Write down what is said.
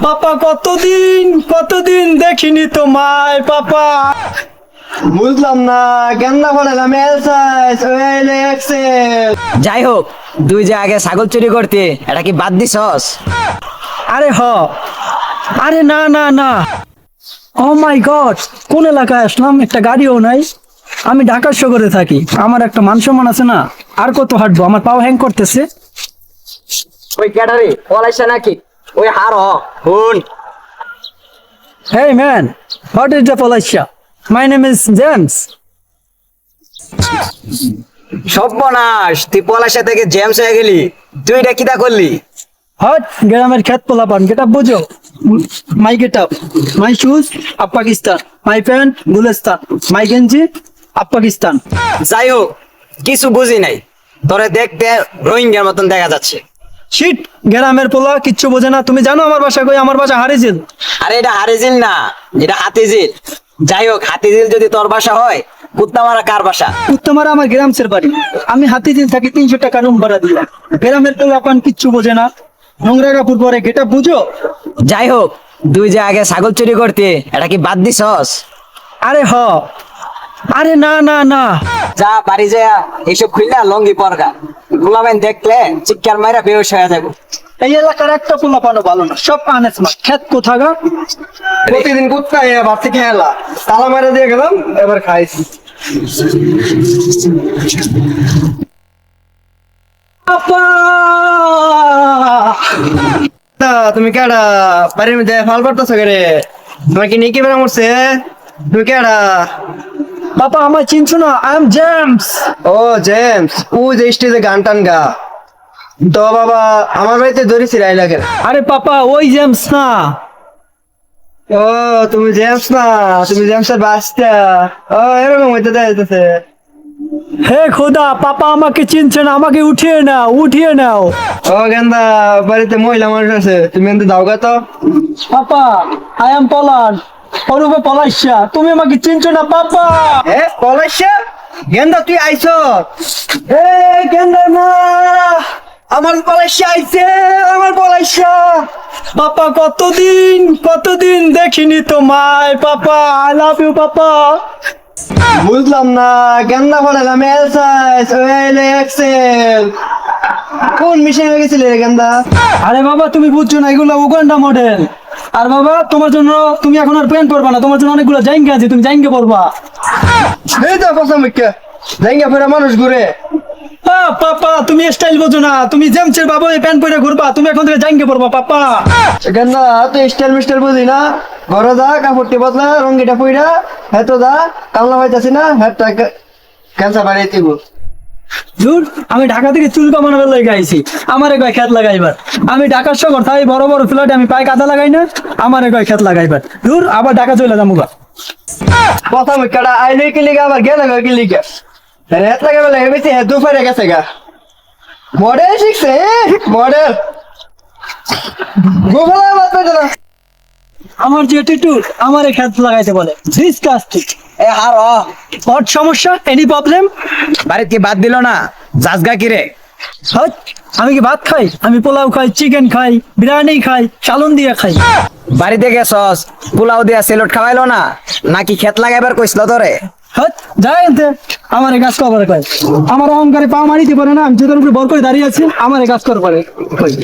পাপা কতদিন কতদিন দেখিনি তোমায় পাপা। বুঝলাম না কেন পড়ালাম এল সাইজ ওয়েল এক্সেল। যাই হোক, তুই যে আগে ছাগল চুরি করতে, এটা কি বাদ দিছস? আরে আরে না না না, ও মাই গড, কোন এলাকায় আসলাম? একটা গাড়িও নাই। আমি ঢাকার শহরে থাকি, আমার একটা মান সম্মান আছে না? আর কত হাঁটবো, আমার পাও হ্যাং করতেছে। ওই ক্যাটারি পলাইছে নাকি? ওই হার হুন। Hey man, what is the Policia? My name is James. সর্বনাশ, তুই পলাশা থেকে জেমস হয়ে গেলি। তুই এটা কিটা করলি? Hot গ্রামের খেত পোলাপান, গেট আপ বুঝো। My get up, my shoes up Pakistan, my pant Gulistan, my genji up Pakistan. যাই হোক, কিছু বুঝি নাই। তোরে দেখতে রোহিঙ্গার মতন দেখা যাচ্ছে। শিট, গ্রামের পোলা কিচ্ছু বোঝে না। তুমি জানো আমার বাসা কই? আমার বাসা হারিজিল। আরে এটা হারিজিল না, এটা হাতিঝিল। যাই হোক, হাতিঝিল যদি তোর বাসা হয়, কুত্তা মারা কার বাসা? উত্তমারা আমার গ্রামসের বাড়ি। আমি হাতিঝিল থাকি, 300 টাকা রুম ভাড়া দিলাম। গ্রামের পোলাপান কিচ্ছু বোঝে না, নোংরা কাপড় পরে, গেট আপ বুঝো। যাই হোক, তুই যে আগে ছাগল চুরি করতে, এটা কি বাদ দিছস? আরে আরে না না না, যা বাড়ি যা, এইসব খুললা লঙ্গি পরগা। গুলাবেন দেখলে চিৎকার মাইরা বেহুশ হয়ে যাবো। এই এলাকার একটা পোলাপানও ভালো না, সব আনেসমা। খেত কোথাগা? প্রতিদিন কুত্তা ভাত থেকে এলা তালা মারা দিয়ে গেলাম, এবার খাইছি। আপা! তুমি কেডা বাড়ির মধ্যে ফাল পারতেছো কে রে? তোমার কি নিকি বেড়া মরছে? তুমি কেডা? বাবা আমায় চিনছো না? I am James. ও জেমস, ও যে স্টেজে গান টান গা। তো বাবা আমার বাড়িতে ধরেছি রাইলাকে। আরে পাপা, ওই জেমস না। ও তুমি জেমস না, তুমি জেমসের বাচ্চা। ও এরকম হইতে যাইতেছে। হে খোদা, পাপা আমাকে চিনছে না, আমাকে উঠিয়ে নাও। ও গেন্দা, বাড়িতে মহিলা মানুষ আছে, তুমি এনতে দাও গা তো। পাপা, আই এম পলাশ, অরূপে পলাশা। তুমি আমাকে চিনছো না পাপা? এ পলাশা, গেন্দা তুই আইছ? এ গেন্দা না, আমার পলাশা আইছে, আমার পলাশা। পাপা কতদিন কতদিন দেখিনি তোমায় পাপা। I love you papa. বুঝলাম না গেন্দা পড়ালাম এল সাইজ ওয়েল এক্সেল। কোন মিশন হয়ে গেছিল রে গেন্দা? আরে বাবা, তুমি বুঝছো না, এগুলো উগান্ডা মডেল। আর বাবা তোমার জন্য, তুমি এখন আর প্যান্ট পরবা না, তোমার জন্য অনেকগুলো জাইঙ্গা আছে, তুমি জাইঙ্গে পরবা। এই তো কথা মুখ্য জায়গা ফেরা মানুষ ঘুরে। পাপা তুমি স্টাইল বোঝো না, তুমি জেমসের বাবা এই প্যান্ট পরে ঘুরবা, তুমি এখন থেকে জাইঙ্গে পরবা পাপা। গেন্দা তো স্টাইল মিস্টাইল বুঝি না। ঘরে যা, কাপড়টি বদলা, রঙ্গিটা পইরা, হেত যা, কামলা হইতাছি না, হেতটা ক্যান্সার বাড়াইতে গো। ধুর, আমি ঢাকা থেকে চুল কামানোর লাগে আইছি, আমারে কয় খেত লাগাইবার। আমি ঢাকার শহর তাই বড় বড় ফ্ল্যাটে আমি পায়ে কাদা লাগাই না, আমারে কয় খেত লাগাইবার। ধুর, আবার ঢাকা চলে যাবো গা। কথা মুখ্যটা আইলে কি লিগা আবার গেলে কি লিগা? হেত লাগে বলে বেশি হেত দুপারে গেছে গা। মডেল শিখছে, মডেল গোগলা বাদ পেতে না। আমার যে অ্যাটিটিউড, আমারে খেত লাগাইতে বলে। ডিসকাস্টিং। এ হার হোয়াট সমস্যা? Any problem? বাড়িতে কি বাদ দিল না? জাজগা কি রে? হট, আমি কি ভাত খাই? আমি পোলাও খাই, চিকেন খাই, বিরিয়ানি খাই, চালন দিয়ে খাই। বাড়িতে গেছস, পোলাও দিয়া সেলট খাওয়াইলো না নাকি? খেত লাগাইবার কইছিল তোরে? হট, যাই এনতে। আমারে কাজ করবার কয়। আমার অহংকারে পা মারিতে পারে না, আমি জুতার উপরে বর করে দাঁড়িয়ে আছি, আমারে কাজ করবার কয়।